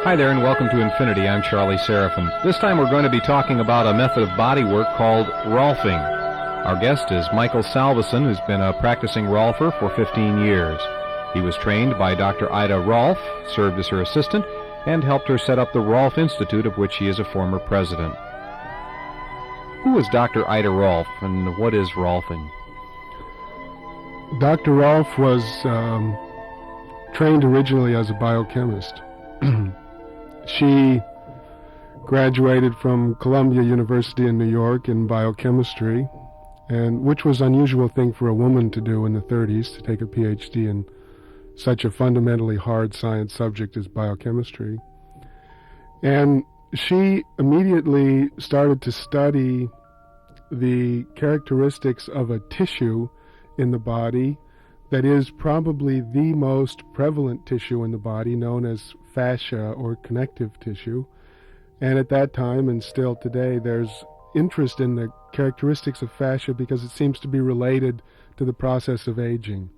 Hi there and welcome to Infinity. I'm Charlie Seraphin. This time we're going to be talking about a method of body work called Rolfing. Our guest is Michael Salveson, who's been a practicing Rolfer for 15 years. He was trained by Dr. Ida Rolf, served as her assistant, and helped her set up the Rolf Institute, of which he is a former president. Who is Dr. Ida Rolf, and what is Rolfing? Dr. Rolf was trained originally as a biochemist. She graduated from Columbia University in New York in biochemistry, and which was an unusual thing for a woman to do in the 30s, to take a PhD in such a fundamentally hard science subject as biochemistry. And she immediately started to study the characteristics of a tissue in the body that is probably the most prevalent tissue in the body, known as fascia or connective tissue. And at that time, and still today, there's interest in the characteristics of fascia because it seems to be related to the process of aging.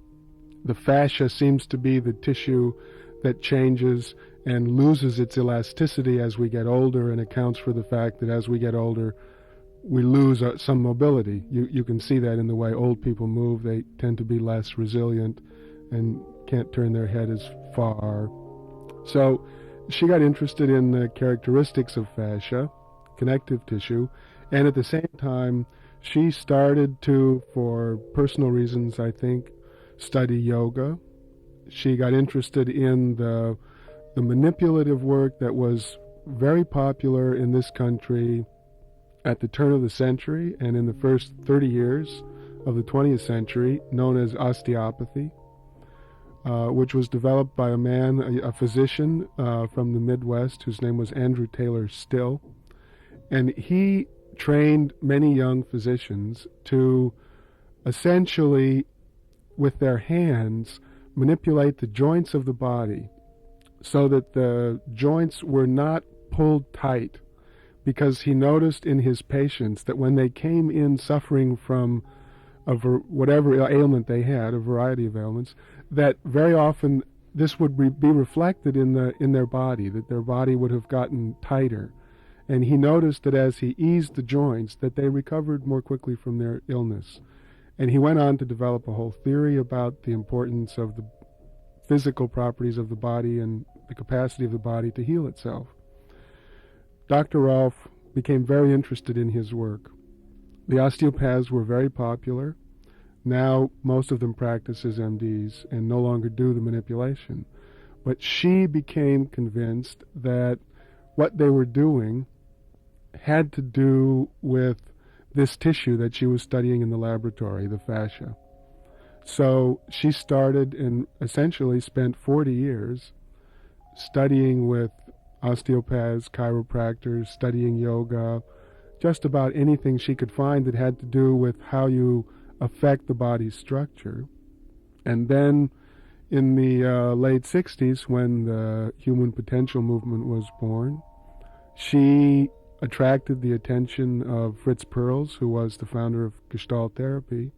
The fascia seems to be the tissue that changes and loses its elasticity as we get older, and accounts for the fact that as we get older, we lose some mobility. You can see that in the way old people move. They tend to be less resilient and can't turn their head as far. So she got interested in the characteristics of fascia, connective tissue, and at the same time she started to, for personal reasons I think, study yoga. She got interested in the manipulative work that was very popular in this country at the turn of the century and in the first 30 years of the 20th century, known as osteopathy, which was developed by a man, a physician from the Midwest, whose name was Andrew Taylor Still. And he trained many young physicians to essentially, with their hands, manipulate the joints of the body so that the joints were not pulled tight, because he noticed in his patients that when they came in suffering from whatever ailment they had, a variety of ailments, that very often this would be reflected in their body, that their body would have gotten tighter. And he noticed that as he eased the joints, that they recovered more quickly from their illness. And he went on to develop a whole theory about the importance of the physical properties of the body and the capacity of the body to heal itself. Dr. Rolf became very interested in his work. The osteopaths were very popular. Now most of them practice as MDs and no longer do the manipulation. But she became convinced that what they were doing had to do with this tissue that she was studying in the laboratory, the fascia. So she started and essentially spent 40 years studying with osteopaths, chiropractors, studying yoga, just about anything she could find that had to do with how you affect the body's structure. And then in the late 60s, when the human potential movement was born, she attracted the attention of Fritz Perls, who was the founder of Gestalt therapy,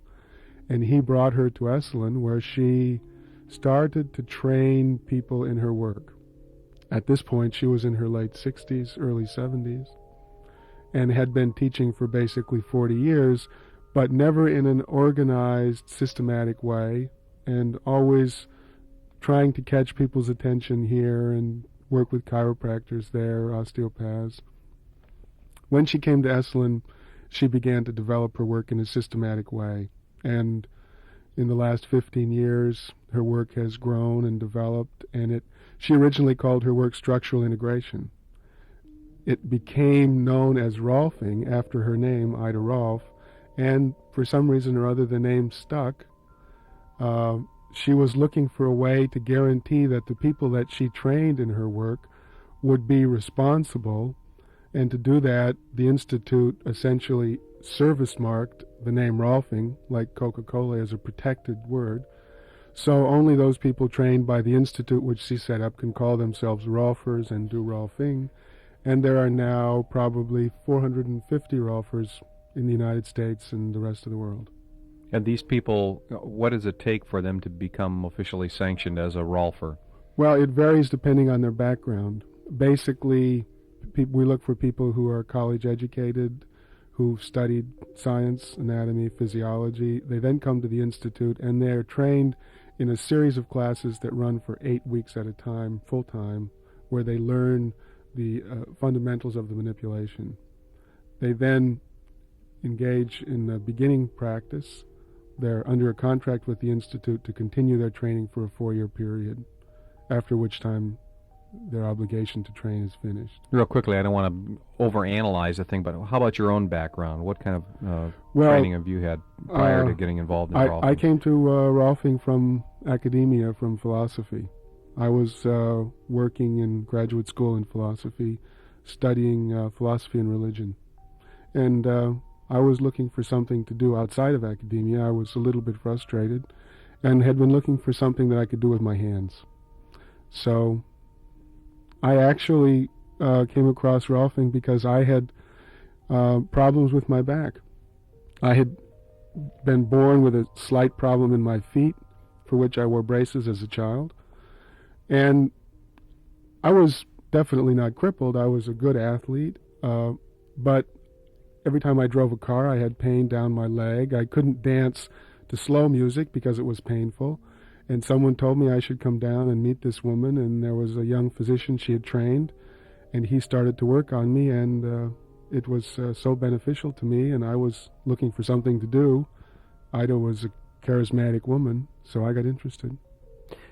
and he brought her to Esalen, where she started to train people in her work. At this point, she was in her late 60s, early 70s, and had been teaching for basically 40 years, but never in an organized, systematic way, and always trying to catch people's attention here and work with chiropractors there, osteopaths. When she came to Esalen, she began to develop her work in a systematic way, and in the last 15 years, her work has grown and developed, and she originally called her work structural integration. It became known as Rolfing after her name, Ida Rolf, and for some reason or other the name stuck. She was looking for a way to guarantee that the people that she trained in her work would be responsible, and to do that, the Institute essentially service-marked the name Rolfing, like Coca-Cola, as a protected word. So only those people trained by the Institute, which she set up, can call themselves Rolfers and do Rolfing. And there are now probably 450 Rolfers in the United States and the rest of the world. And these people, what does it take for them to become officially sanctioned as a Rolfer? Well, it varies depending on their background. basically, we look for people who are college educated, who've studied science, anatomy, physiology. They then come to the Institute, and they're trained in a series of classes that run for 8 weeks at a time, full-time, where they learn the fundamentals of the manipulation. They then engage in the beginning practice. They're under a contract with the Institute to continue their training for a 4-year period, after which time their obligation to train is finished. Real quickly, I don't want to overanalyze the thing, but how about your own background? What kind of training have you had prior to getting involved in Rolfing? I came to Rolfing from academia, from philosophy. I was working in graduate school in philosophy, studying philosophy and religion. And I was looking for something to do outside of academia. I was a little bit frustrated and had been looking for something that I could do with my hands. So I actually came across Rolfing because I had problems with my back. I had been born with a slight problem in my feet, for which I wore braces as a child. And I was definitely not crippled. I was a good athlete, but every time I drove a car, I had pain down my leg. I couldn't dance to slow music because it was painful. And someone told me I should come down and meet this woman, and there was a young physician she had trained, and he started to work on me, and it was so beneficial to me, and I was looking for something to do. Ida was a charismatic woman, so I got interested.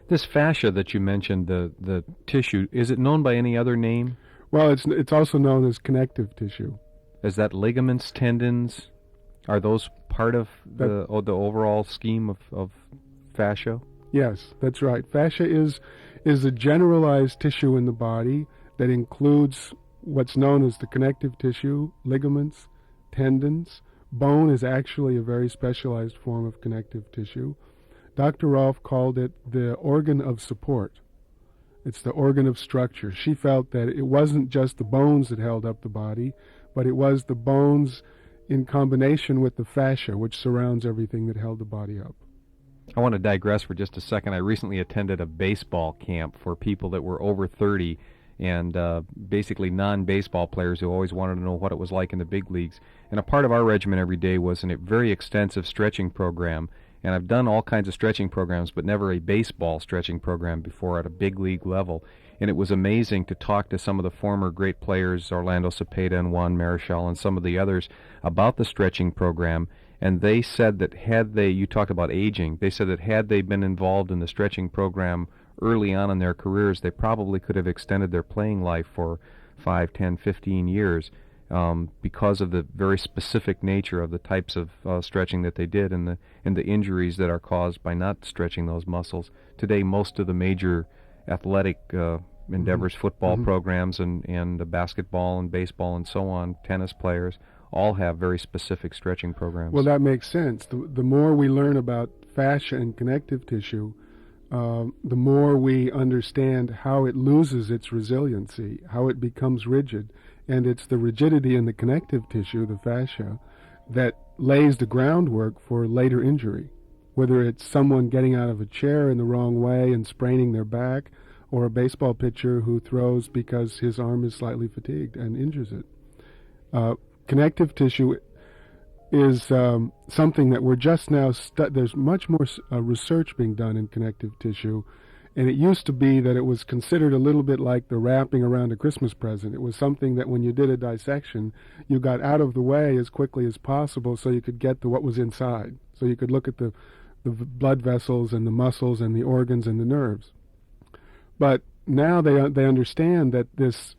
This fascia that you mentioned, the tissue, is it known by any other name? Well, it's also known as connective tissue. Is that ligaments, tendons? Are those part of the overall scheme of fascia? Yes, that's right. Fascia is a generalized tissue in the body that includes what's known as the connective tissue, ligaments, tendons. Bone is actually a very specialized form of connective tissue. Dr. Rolf called it the organ of support. It's the organ of structure. She felt that it wasn't just the bones that held up the body, but it was the bones in combination with the fascia, which surrounds everything that held the body up. I want to digress for just a second. I recently attended a baseball camp for people that were over 30 and basically non-baseball players who always wanted to know what it was like in the big leagues. And a part of our regimen every day was a very extensive stretching program. And I've done all kinds of stretching programs, but never a baseball stretching program before at a big league level. And it was amazing to talk to some of the former great players, Orlando Cepeda and Juan Marichal and some of the others, about the stretching program. And they said that you talked about aging, they said that had they been involved in the stretching program early on in their careers, they probably could have extended their playing life for 5, 10, 15 years because of the very specific nature of the types of stretching that they did and the injuries that are caused by not stretching those muscles. Today, most of the major athletic endeavors, football programs and basketball and baseball and so on, tennis players, all have very specific stretching programs. Well, that makes sense. The more we learn about fascia and connective tissue, the more we understand how it loses its resiliency, how it becomes rigid. And it's the rigidity in the connective tissue, the fascia, that lays the groundwork for later injury. Whether it's someone getting out of a chair in the wrong way and spraining their back, or a baseball pitcher who throws because his arm is slightly fatigued and injures it. Connective tissue is something that we're just now there's much more research being done in connective tissue, and it used to be that it was considered a little bit like the wrapping around a Christmas present. It was something that when you did a dissection, you got out of the way as quickly as possible so you could get to what was inside, so you could look at the blood vessels and the muscles and the organs and the nerves. But now they understand that this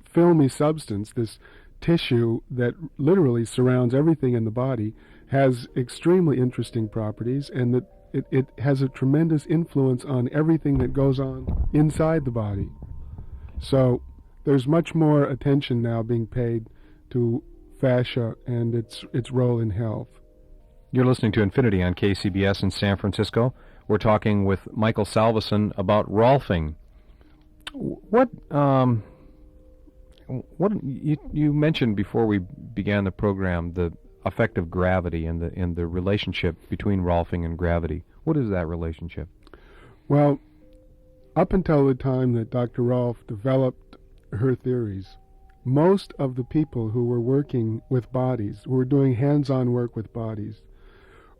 filmy substance, this tissue that literally surrounds everything in the body, has extremely interesting properties, and that it has a tremendous influence on everything that goes on inside the body. So there's much more attention now being paid to fascia and its role in health. You're listening to Infinity on KCBS in San Francisco. We're talking with Michael Salveson about Rolfing. What you mentioned before we began the program the effect of gravity and the relationship between Rolfing and gravity. What is that relationship? Well, up until the time that Dr. Rolf developed her theories. Most of the people who were working with bodies, who were doing hands-on work with bodies,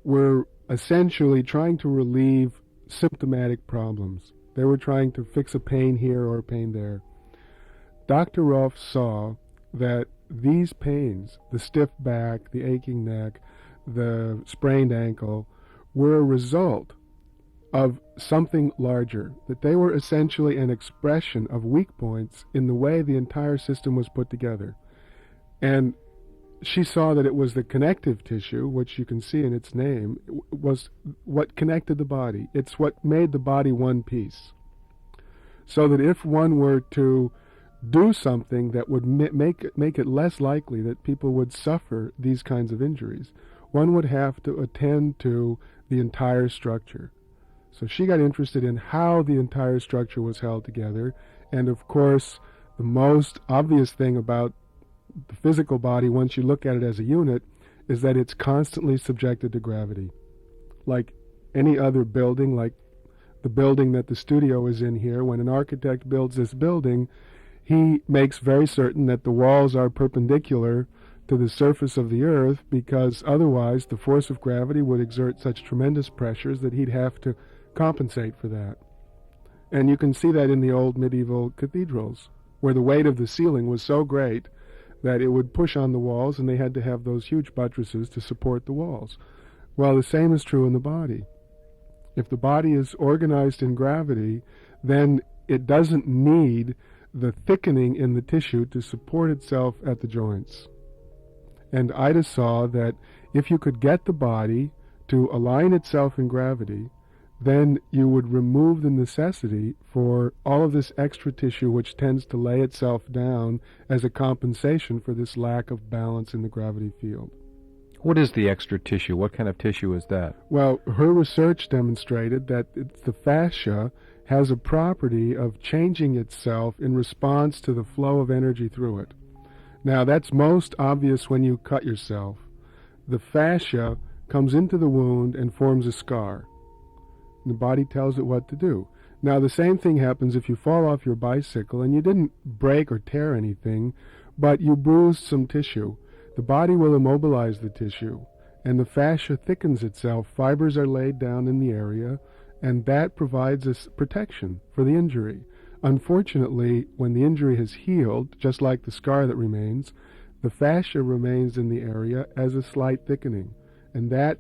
were essentially trying to relieve symptomatic problems. They were trying to fix a pain here or a pain there. Dr. Rolf saw that these pains, the stiff back, the aching neck, the sprained ankle, were a result of something larger, that they were essentially an expression of weak points in the way the entire system was put together. And she saw that it was the connective tissue, which you can see in its name, was what connected the body. It's what made the body one piece. So that if one were to do something that would make it less likely that people would suffer these kinds of injuries, one would have to attend to the entire structure. So she got interested in how the entire structure was held together, and of course the most obvious thing about the physical body, once you look at it as a unit, is that it's constantly subjected to gravity. Like any other building, like the building that the studio is in here, when an architect builds this building, he makes very certain that the walls are perpendicular to the surface of the earth, because otherwise the force of gravity would exert such tremendous pressures that he'd have to compensate for that. And you can see that in the old medieval cathedrals, where the weight of the ceiling was so great that it would push on the walls, and they had to have those huge buttresses to support the walls. Well, the same is true in the body. If the body is organized in gravity, then it doesn't need the thickening in the tissue to support itself at the joints. And Ida saw that if you could get the body to align itself in gravity, then you would remove the necessity for all of this extra tissue which tends to lay itself down as a compensation for this lack of balance in the gravity field. What is the extra tissue? What kind of tissue is that? Well, her research demonstrated that the fascia has a property of changing itself in response to the flow of energy through it. Now, that's most obvious when you cut yourself. The fascia comes into the wound and forms a scar. The body tells it what to do. Now, the same thing happens if you fall off your bicycle and you didn't break or tear anything, but you bruised some tissue. The body will immobilize the tissue, and the fascia thickens itself. Fibers are laid down in the area, and that provides us protection for the injury. Unfortunately, when the injury has healed, just like the scar that remains, the fascia remains in the area as a slight thickening, and that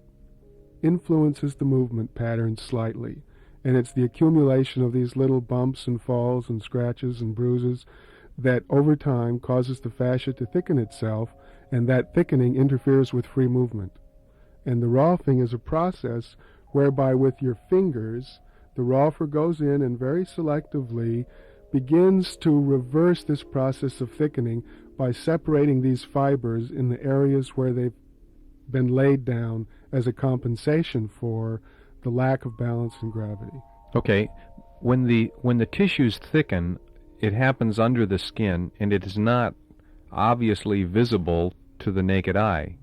influences the movement pattern slightly. And it's the accumulation of these little bumps and falls and scratches and bruises that over time causes the fascia to thicken itself, and that thickening interferes with free movement. And the Rolfing is a process whereby with your fingers, the Rolfer goes in and very selectively begins to reverse this process of thickening by separating these fibers in the areas where they've been laid down as a compensation for the lack of balance and gravity. Okay, when the tissues thicken, it happens under the skin, and it is not obviously visible to the naked eye.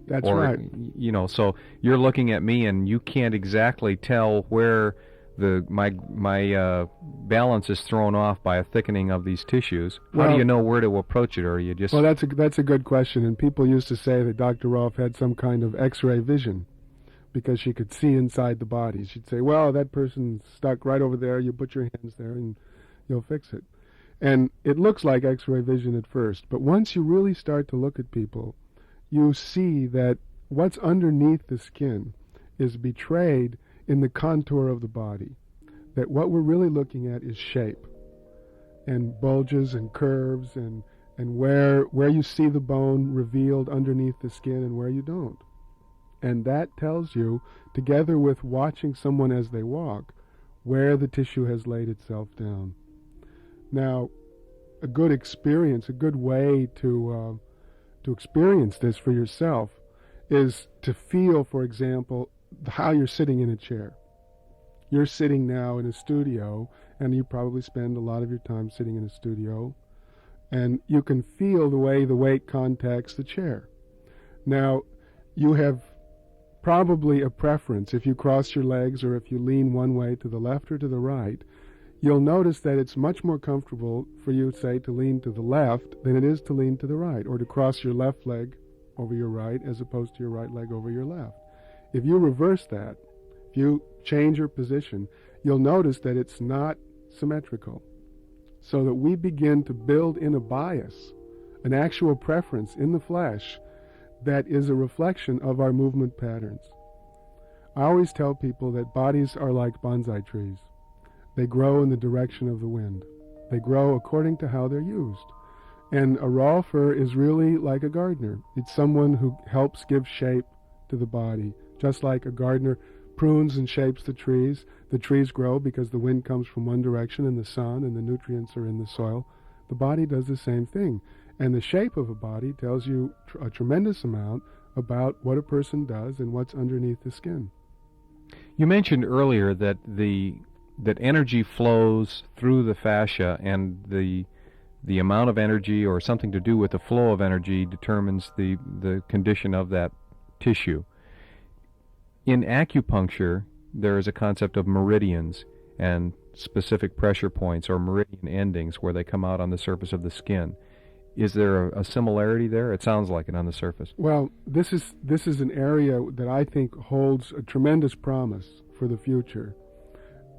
That's right. You know, so you're looking at me, and you can't exactly tell where my balance is thrown off by a thickening of these tissues. How do you know where to approach it, or you just... Well, that's a good question, and people used to say that Dr. Rolf had some kind of X-ray vision because she could see inside the body. She'd say, well, that person's stuck right over there, you put your hands there and you'll fix it. And it looks like X-ray vision at first, but once you really start to look at people, you see that what's underneath the skin is betrayed in the contour of the body, that what we're really looking at is shape and bulges and curves and where you see the bone revealed underneath the skin and where you don't. And that tells you, together with watching someone as they walk, where the tissue has laid itself down. Now, a good experience, a good way to experience this for yourself is to feel, for example, how you're sitting in a chair. You're sitting now in a studio, and you probably spend a lot of your time sitting in a studio, and you can feel the way the weight contacts the chair. Now, you have probably a preference. If you cross your legs or if you lean one way to the left or to the right, you'll notice that it's much more comfortable for you, say, to lean to the left than it is to lean to the right, or to cross your left leg over your right as opposed to your right leg over your left. If you reverse that, if you change your position, you'll notice that it's not symmetrical. So that we begin to build in a bias, an actual preference in the flesh that is a reflection of our movement patterns. I always tell people that bodies are like bonsai trees. They grow in the direction of the wind. They grow according to how they're used. And a Rolfer is really like a gardener. It's someone who helps give shape to the body. Just like a gardener prunes and shapes the trees grow because the wind comes from one direction and the sun and the nutrients are in the soil. The body does the same thing. And the shape of a body tells you a tremendous amount about what a person does and what's underneath the skin. You mentioned earlier that that energy flows through the fascia, and the amount of energy or something to do with the flow of energy determines the condition of that tissue. In acupuncture, there is a concept of meridians and specific pressure points or meridian endings where they come out on the surface of the skin. Is there a similarity there? It sounds like it on the surface. Well, this is an area that I think holds a tremendous promise for the future.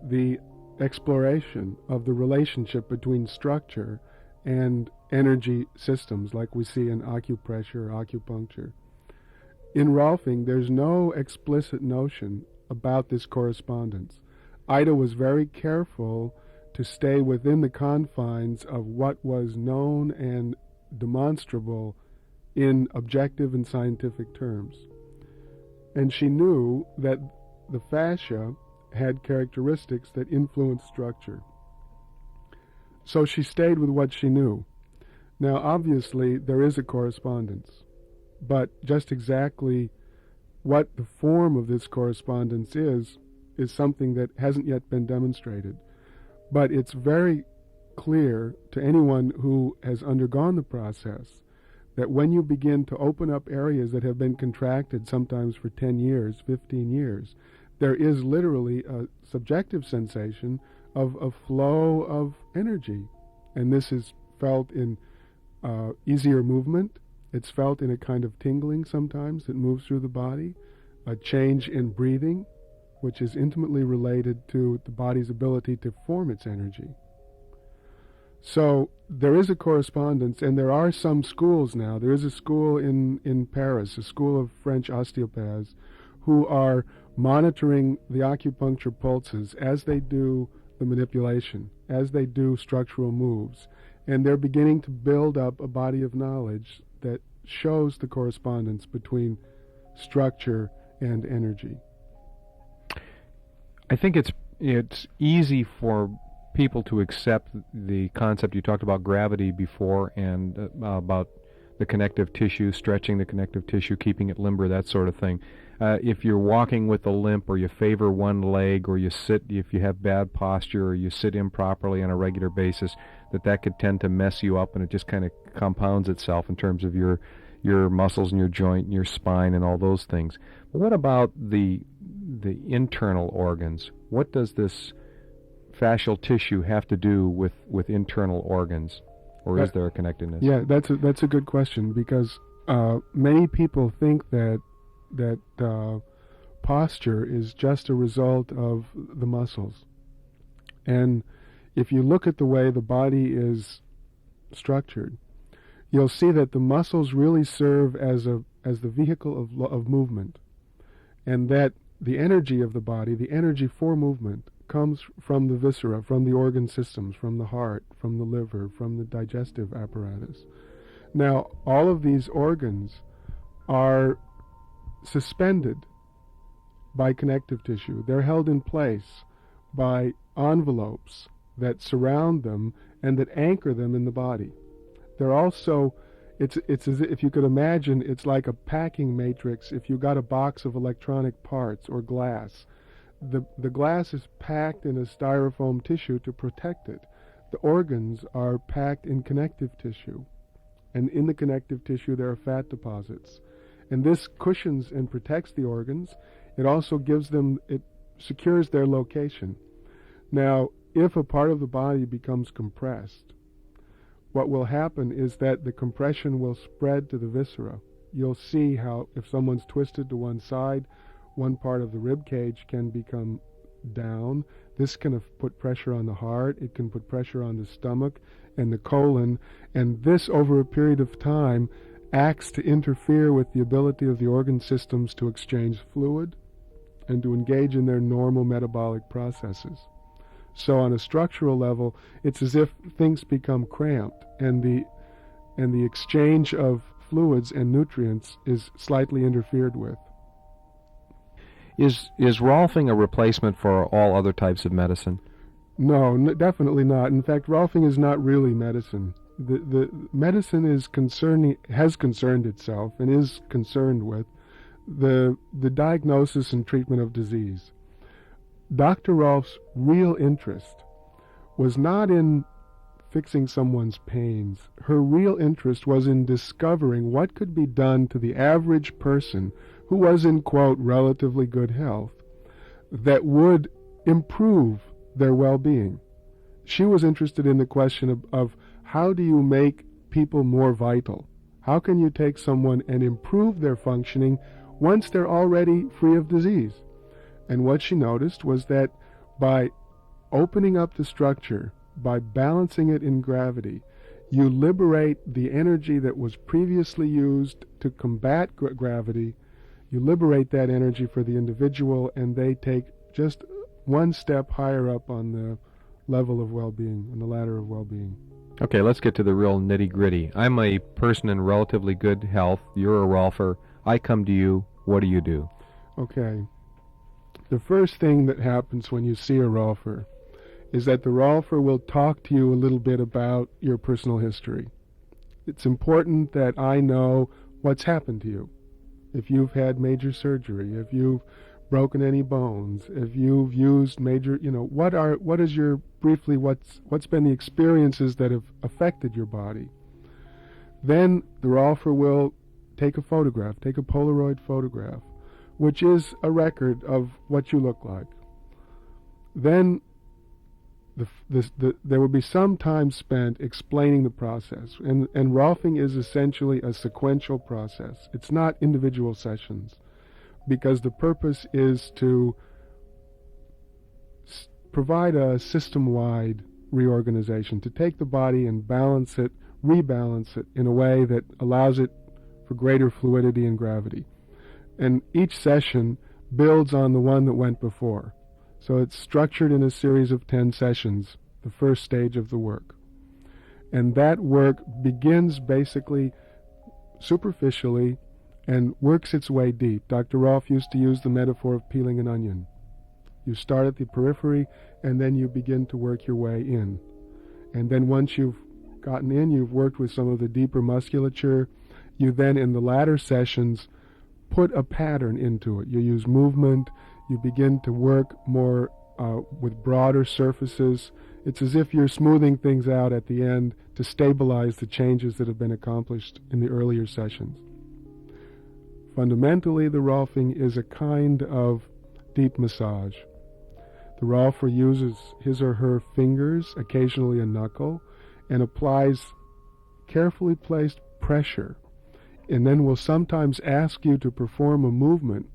The exploration of the relationship between structure and energy systems like we see in acupressure or acupuncture. In Rolfing, there's no explicit notion about this correspondence. Ida was very careful to stay within the confines of what was known and demonstrable in objective and scientific terms. And she knew that the fascia had characteristics that influenced structure. So she stayed with what she knew. Now, obviously, there is a correspondence, but just exactly what the form of this correspondence is something that hasn't yet been demonstrated. But it's very clear to anyone who has undergone the process that when you begin to open up areas that have been contracted sometimes for 10 years, 15 years, there is literally a subjective sensation of a flow of energy. And this is felt in easier movement. It's felt in a kind of tingling sometimes that moves through the body, a change in breathing, which is intimately related to the body's ability to form its energy. So there is a correspondence, and there are some schools now. There is a school in Paris, a school of French osteopaths, who are monitoring the acupuncture pulses as they do the manipulation, as they do structural moves. And they're beginning to build up a body of knowledge that shows the correspondence between structure and energy. I think it's easy for people to accept the concept. You talked about gravity before, and about the connective tissue, stretching the connective tissue, keeping it limber, that sort of thing. If you're walking with a limp, or you favor one leg, or you sit, if you have bad posture, or you sit improperly on a regular basis, that could tend to mess you up, and it just kind of compounds itself in terms of your muscles and your joint and your spine and all those things. But what about the internal organs? What does this fascial tissue have to do with internal organs, or is there a connectedness? Yeah, that's a good question, because many people think that posture is just a result of the muscles. And if you look at the way the body is structured, you'll see that the muscles really serve as the vehicle of movement, and that the energy of the body, the energy for movement, comes from the viscera, from the organ systems, from the heart, from the liver, from the digestive apparatus. Now, all of these organs are suspended by connective tissue. They're held in place by envelopes that surround them and that anchor them in the body. They're also, it's as if you could imagine, it's like a packing matrix. If you got a box of electronic parts or glass, the glass is packed in a styrofoam tissue to protect it. The organs are packed in connective tissue, and in the connective tissue there are fat deposits. And this cushions and protects the organs. It also gives them, it secures their location. Now, if a part of the body becomes compressed, what will happen is that the compression will spread to the viscera. You'll see how if someone's twisted to one side, one part of the rib cage can become down. This can put pressure on the heart. It can put pressure on the stomach and the colon. And this, over a period of time, acts to interfere with the ability of the organ systems to exchange fluid and to engage in their normal metabolic processes. So on a structural level, it's as if things become cramped, and the exchange of fluids and nutrients is slightly interfered with. Is Rolfing a replacement for all other types of medicine? No, definitely not. In fact, Rolfing is not really medicine. The medicine has concerned itself and is concerned with the diagnosis and treatment of disease. Dr. Rolf's real interest was not in fixing someone's pains. Her real interest was in discovering what could be done to the average person who was in, quote, relatively good health that would improve their well-being. She was interested in the question of how do you make people more vital? How can you take someone and improve their functioning once they're already free of disease? And what she noticed was that by opening up the structure, by balancing it in gravity, you liberate the energy that was previously used to combat gravity. You liberate that energy for the individual, and they take just one step higher up on the level of well-being, on the ladder of well-being. Okay, let's get to the real nitty-gritty. I'm a person in relatively good health. You're a Rolfer. I come to you. What do you do? Okay. The first thing that happens when you see a Rolfer is that the Rolfer will talk to you a little bit about your personal history. It's important that I know what's happened to you. If you've had major surgery, if you've broken any bones, if you've used major, what's been the experiences that have affected your body. Then the Rolfer will take a photograph, take a Polaroid photograph, which is a record of what you look like. Then there will be some time spent explaining the process. And Rolfing is essentially a sequential process. It's not individual sessions, because the purpose is to provide a system-wide reorganization, to take the body and balance it, rebalance it in a way that allows it for greater fluidity and gravity. And each session builds on the one that went before. So it's structured in a series of 10 sessions, the first stage of the work. And that work begins basically superficially and works its way deep. Dr. Rolf used to use the metaphor of peeling an onion. You start at the periphery, and then you begin to work your way in. And then once you've gotten in, you've worked with some of the deeper musculature, you then, in the latter sessions, put a pattern into it. You use movement, you begin to work more with broader surfaces. It's as if you're smoothing things out at the end to stabilize the changes that have been accomplished in the earlier sessions. Fundamentally, the Rolfing is a kind of deep massage. The Rolfer uses his or her fingers, occasionally a knuckle, and applies carefully placed pressure, and then will sometimes ask you to perform a movement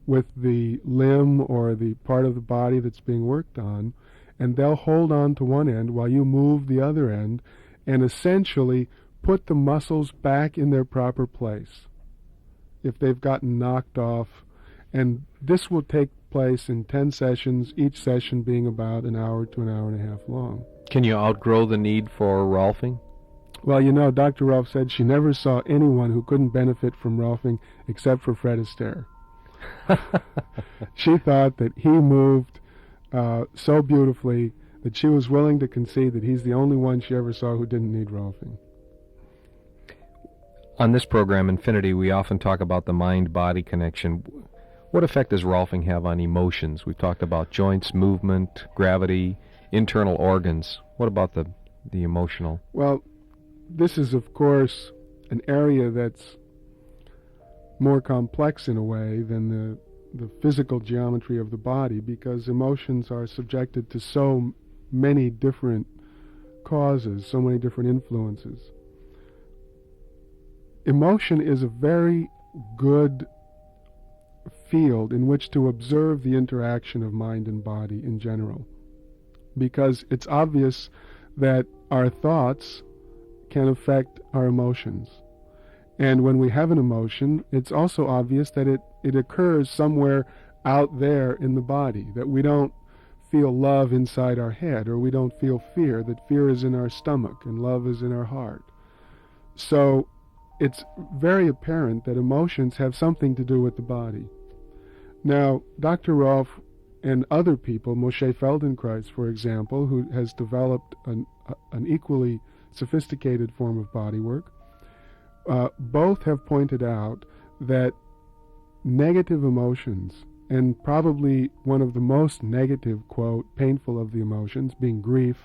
with the limb or the part of the body that's being worked on, and they'll hold on to one end while you move the other end and essentially put the muscles back in their proper place if they've gotten knocked off. And this will take place in 10 sessions, each session being about an hour to an hour and a half long. Can you outgrow the need for Rolfing? Well, Dr. Rolf said she never saw anyone who couldn't benefit from Rolfing except for Fred Astaire. She thought that he moved so beautifully that she was willing to concede that he's the only one she ever saw who didn't need Rolfing. On this program, Infinity, we often talk about the mind-body connection. What effect does Rolfing have on emotions? We've talked about joints, movement, gravity, internal organs. What about the emotional? Well, this is, of course, an area that's more complex in a way than the physical geometry of the body, because emotions are subjected to so many different causes, so many different influences. Emotion is a very good field in which to observe the interaction of mind and body in general, because it's obvious that our thoughts can affect our emotions. And when we have an emotion, it's also obvious that it occurs somewhere out there in the body, that we don't feel love inside our head, or we don't feel fear, that fear is in our stomach and love is in our heart. So it's very apparent that emotions have something to do with the body. Now, Dr. Rolf and other people, Moshe Feldenkrais, for example, who has developed an equally sophisticated form of bodywork, both have pointed out that negative emotions, and probably one of the most negative, quote, painful of the emotions, being grief,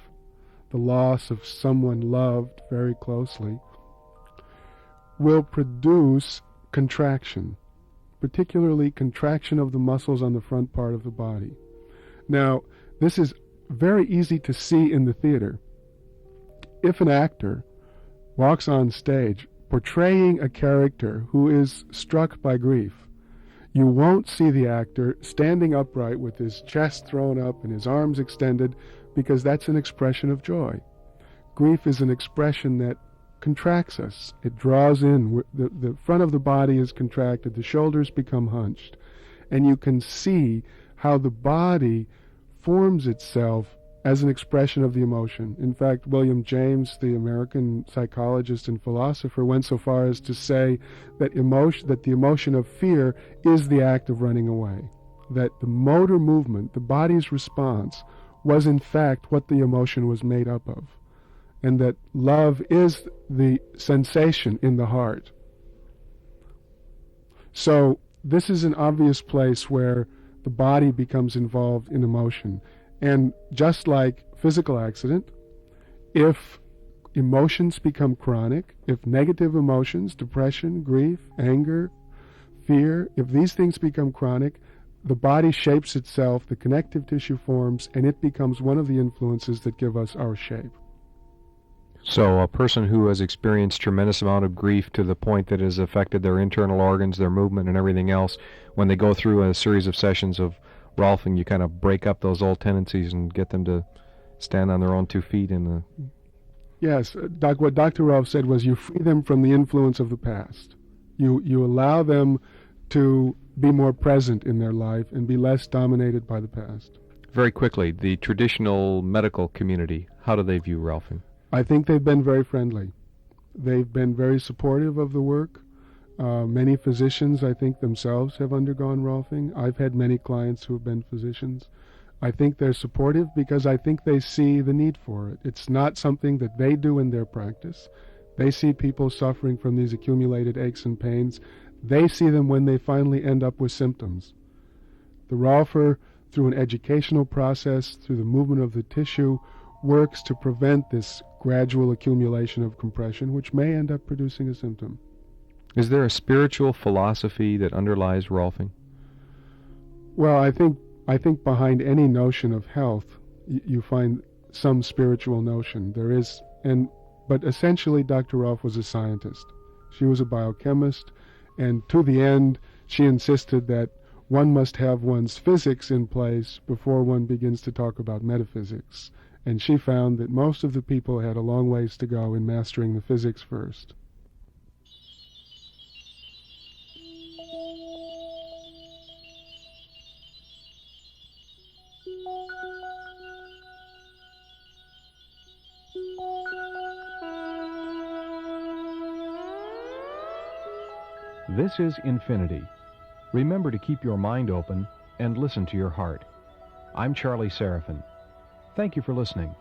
the loss of someone loved very closely, will produce contraction, particularly contraction of the muscles on the front part of the body. Now, this is very easy to see in the theater. If an actor walks on stage portraying a character who is struck by grief, you won't see the actor standing upright with his chest thrown up and his arms extended, because that's an expression of joy. Grief is an expression that contracts us. It draws in. The front of the body is contracted, the shoulders become hunched, and you can see how the body forms itself as an expression of the emotion. In fact, William James, the American psychologist and philosopher, went so far as to say that the emotion of fear is the act of running away, that the motor movement, the body's response, was in fact what the emotion was made up of, and that love is the sensation in the heart. So this is an obvious place where the body becomes involved in emotion. And just like physical accident, if emotions become chronic, if negative emotions, depression, grief, anger, fear, if these things become chronic, the body shapes itself, the connective tissue forms, and it becomes one of the influences that give us our shape. So a person who has experienced tremendous amount of grief to the point that it has affected their internal organs, their movement, and everything else, when they go through a series of sessions of Rolfing, you kind of break up those old tendencies and get them to stand on their own 2 feet. Yes, what Dr. Rolf said was you free them from the influence of the past. You allow them to be more present in their life and be less dominated by the past. Very quickly, the traditional medical community, how do they view Rolfing? I think they've been very friendly. They've been very supportive of the work. Many physicians, I think, themselves have undergone Rolfing. I've had many clients who have been physicians. I think they're supportive because I think they see the need for it. It's not something that they do in their practice. They see people suffering from these accumulated aches and pains. They see them when they finally end up with symptoms. The Rolfer, through an educational process, through the movement of the tissue, works to prevent this gradual accumulation of compression, which may end up producing a symptom. Is there a spiritual philosophy that underlies Rolfing? Well, I think behind any notion of health, you find some spiritual notion. There is, but essentially Dr. Rolf was a scientist. She was a biochemist, and to the end, she insisted that one must have one's physics in place before one begins to talk about metaphysics. And she found that most of the people had a long ways to go in mastering the physics first. This is Infinity. Remember to keep your mind open and listen to your heart. I'm Charlie Seraphin. Thank you for listening.